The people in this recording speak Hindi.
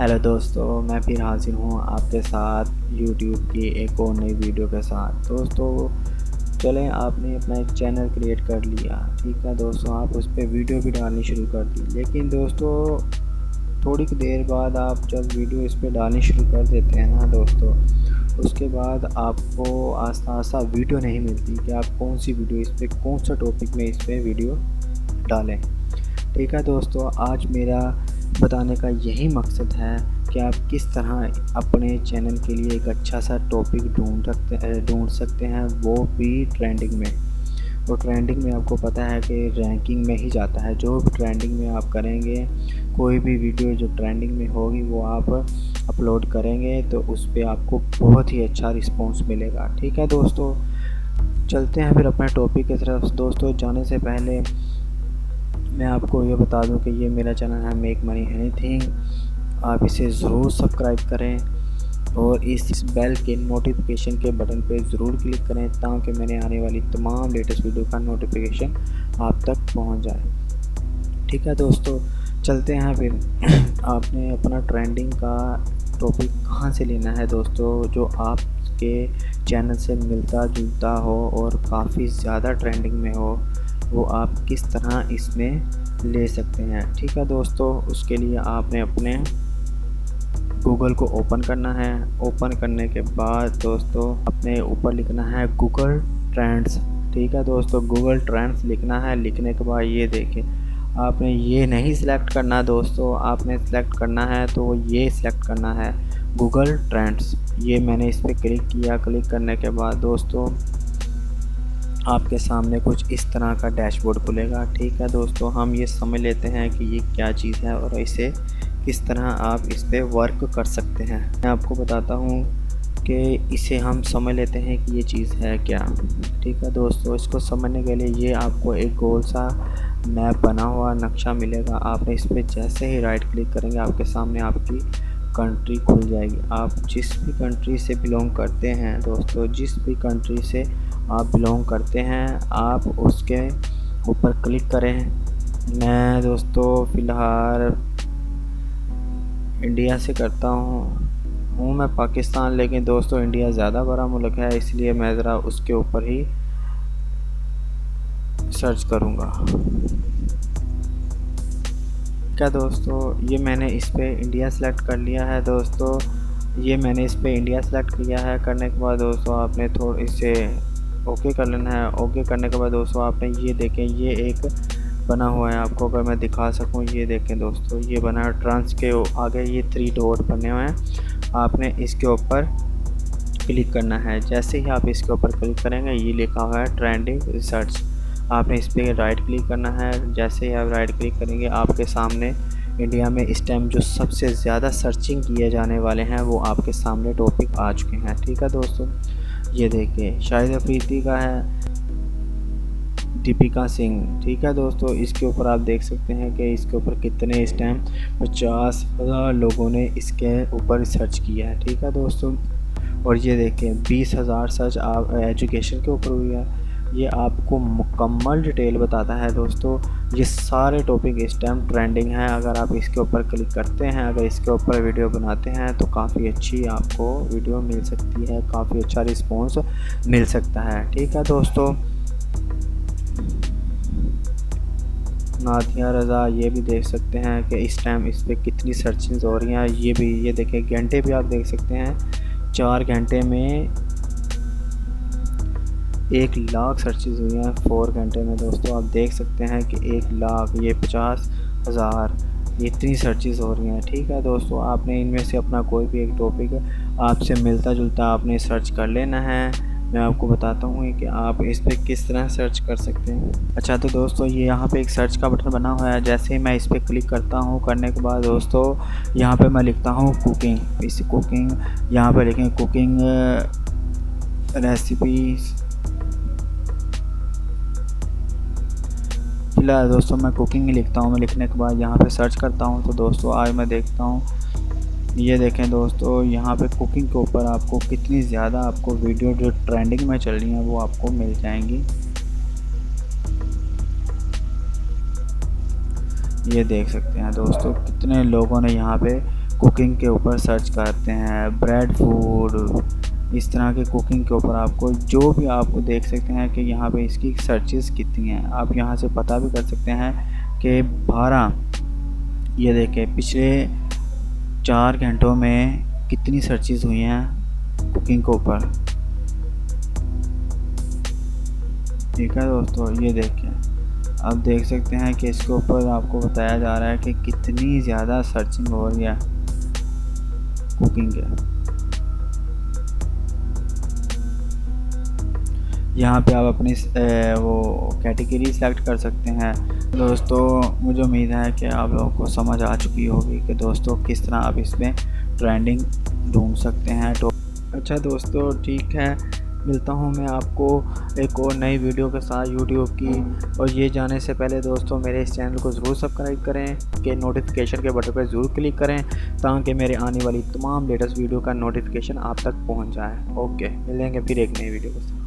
हेलो दोस्तों, मैं फिर हाजिर हूँ आपके साथ यूट्यूब की एक और नई वीडियो के साथ। दोस्तों चलें, आपने अपना एक चैनल क्रिएट कर लिया, ठीक है दोस्तों, आप उस पर वीडियो भी डालनी शुरू कर दी। लेकिन दोस्तों थोड़ी देर बाद आप जब वीडियो इस पर डालनी शुरू कर देते हैं ना दोस्तों, उसके बाद आपको आस्ता आस्ता वीडियो नहीं मिलती कि आप कौन सी वीडियो इस पर, कौन सा टॉपिक में इस पर वीडियो डालें। ठीक है दोस्तों, आज मेरा बताने का यही मकसद है कि आप किस तरह अपने चैनल के लिए एक अच्छा सा टॉपिक ढूंढ सकते हैं, वो भी ट्रेंडिंग में। और ट्रेंडिंग में आपको पता है कि रैंकिंग में ही जाता है। जो भी ट्रेंडिंग में आप करेंगे, कोई भी वीडियो जो ट्रेंडिंग में होगी वो आप अपलोड करेंगे तो उस पर आपको बहुत ही अच्छा रिस्पॉन्स मिलेगा। ठीक है दोस्तों, चलते हैं फिर अपने टॉपिक की तरफ। दोस्तों जाने से पहले मैं आपको ये बता दूं कि ये मेरा चैनल है मेक मनी एनीथिंग। आप इसे ज़रूर सब्सक्राइब करें और इस बेल के नोटिफिकेशन के बटन पे ज़रूर क्लिक करें ताकि मैंने आने वाली तमाम लेटेस्ट वीडियो का नोटिफिकेशन आप तक पहुंच जाए। ठीक है दोस्तों, चलते हैं फिर। आपने अपना ट्रेंडिंग का टॉपिक कहाँ से लेना है दोस्तों, जो आपके चैनल से मिलता जुलता हो और काफ़ी ज़्यादा ट्रेंडिंग में हो, वो आप किस तरह इसमें ले सकते हैं। ठीक है दोस्तों, उसके लिए आपने अपने गूगल को ओपन करना है। ओपन करने के बाद दोस्तों अपने ऊपर लिखना है गूगल ट्रेंड्स। ठीक है दोस्तों, गूगल ट्रेंड्स लिखना है। लिखने के बाद ये देखिए, आपने ये नहीं सिलेक्ट करना दोस्तों, आपने सिलेक्ट करना है तो ये सिलेक्ट करना है गूगल ट्रेंड्स। ये मैंने इस पर क्लिक किया। क्लिक करने के बाद दोस्तों आपके सामने कुछ इस तरह का डैशबोर्ड खुलेगा। ठीक है दोस्तों, हम ये समझ लेते हैं कि ये क्या चीज़ है और इसे किस तरह आप इस पर वर्क कर सकते हैं। मैं आपको बताता हूँ कि इसे हम समझ लेते हैं कि ये चीज़ है क्या। ठीक है दोस्तों, इसको समझने के लिए ये आपको एक गोल सा मैप बना हुआ नक्शा मिलेगा। आपने इस पर जैसे ही राइट क्लिक करेंगे आपके सामने आपकी कंट्री खुल जाएगी। आप जिस भी कंट्री से बिलोंग करते हैं दोस्तों, जिस भी कंट्री से आप बिलोंग करते हैं, आप उसके ऊपर क्लिक करें। मैं दोस्तों फ़िलहाल इंडिया से करता हूँ मैं पाकिस्तान, लेकिन दोस्तों इंडिया ज़्यादा बड़ा मुल्क है, इसलिए मैं ज़रा उसके ऊपर ही सर्च करूँगा। क्या दोस्तों, ये मैंने इस पे इंडिया सेलेक्ट कर लिया है दोस्तों। ये मैंने इस पे इंडिया सेलेक्ट किया है। करने के बाद दोस्तों आपने थोड़ा इसे ओके कर लेना है। ओके करने के बाद दोस्तों आपने ये देखें, ये एक बना हुआ है, आपको अगर मैं दिखा सकूं, ये देखें दोस्तों, ये बना है ट्रांस के आगे ये 3 डॉट बने हुए हैं। आपने इसके ऊपर क्लिक करना है। जैसे ही आप इसके ऊपर क्लिक करेंगे ये लिखा हुआ है ट्रेंडिंग रिसर्च। आपने इस पर राइट क्लिक करना है। जैसे ही आप राइट क्लिक करेंगे आपके सामने इंडिया में इस टाइम जो सबसे ज़्यादा सर्चिंग किए जाने वाले हैं वो आपके सामने टॉपिक आ चुके हैं। ठीक है दोस्तों, ये देखिए शाहिद अफरीदी का है, दीपिका सिंह। ठीक है दोस्तों, इसके ऊपर आप देख सकते हैं कि इसके ऊपर कितने इस टाइम 50,000 लोगों ने इसके ऊपर सर्च किया है। ठीक है दोस्तों, और ये देखें 20,000 सर्च आप एजुकेशन के ऊपर हुई है। ये आपको मुकम्मल डिटेल बताता है दोस्तों। ये सारे टॉपिक इस टाइम ट्रेंडिंग हैं। अगर आप इसके ऊपर क्लिक करते हैं, अगर इसके ऊपर वीडियो बनाते हैं तो काफ़ी अच्छी आपको वीडियो मिल सकती है, काफ़ी अच्छा रिस्पॉन्स मिल सकता है। ठीक है दोस्तों, नादिया रज़ा, ये भी देख सकते हैं कि इस टाइम इस पर कितनी सर्चिंग हो रही हैं। ये भी ये देखें, घंटे भी आप देख सकते हैं, 4 घंटे में 1 लाख सर्चेज़ हुई हैं। 4 घंटे में दोस्तों आप देख सकते हैं कि 1 लाख, ये 50,000, ये इतनी सर्चेज़ हो रही हैं। ठीक है दोस्तों, आपने इनमें से अपना कोई भी एक टॉपिक आपसे मिलता जुलता आपने सर्च कर लेना है। मैं आपको बताता हूँ कि आप इस पर किस तरह सर्च कर सकते हैं। अच्छा तो दोस्तों ये यहाँ पे एक सर्च का बटन बना हुआ है। जैसे ही मैं इस पर क्लिक करता हूँ, करने के बाद दोस्तों यहाँ पे मैं लिखता हूँ कुकिंग। इस कुकिंग यहाँ पे लिखें कुकिंग रेसिपीज़। फिलहाल दोस्तों मैं कुकिंग ही लिखता हूँ। मैं लिखने के बाद यहाँ पे सर्च करता हूँ तो दोस्तों आज मैं देखता हूँ, ये देखें दोस्तों यहाँ पे कुकिंग के ऊपर आपको कितनी ज़्यादा आपको वीडियो जो ट्रेंडिंग में चल रही हैं वो आपको मिल जाएंगी। ये देख सकते हैं दोस्तों कितने लोगों ने यहाँ पे कुकिंग के ऊपर सर्च करते हैं, ब्रेड फूड, इस तरह के कुकिंग के ऊपर आपको जो भी आपको देख सकते हैं कि यहाँ पे इसकी सर्चेस कितनी हैं। आप यहाँ से पता भी कर सकते हैं कि 12, ये देखें पिछले 4 घंटों में कितनी सर्चेस हुई हैं कुकिंग के ऊपर। ठीक है दोस्तों, ये देखें, आप देख सकते हैं कि इसके ऊपर आपको बताया जा रहा है कि कितनी ज़्यादा सर्चिंग हो रही है कुकिंग के। यहाँ पे आप अपनी वो कैटेगरी सेलेक्ट कर सकते हैं। दोस्तों मुझे उम्मीद है कि आप लोगों को समझ आ चुकी होगी कि दोस्तों किस तरह आप इसमें ट्रेंडिंग ढूंढ सकते हैं। तो अच्छा दोस्तों, ठीक है, मिलता हूँ मैं आपको एक और नई वीडियो के साथ यूट्यूब की। और ये जाने से पहले दोस्तों मेरे इस चैनल को ज़रूर सब्सक्राइब करें कि नोटिफिकेशन के बटन पर ज़रूर क्लिक करें ताकि मेरे आने वाली तमाम लेटेस्ट वीडियो का नोटिफिकेशन आप तक पहुँच जाए। ओके, मिलेंगे फिर एक नई वीडियो के साथ।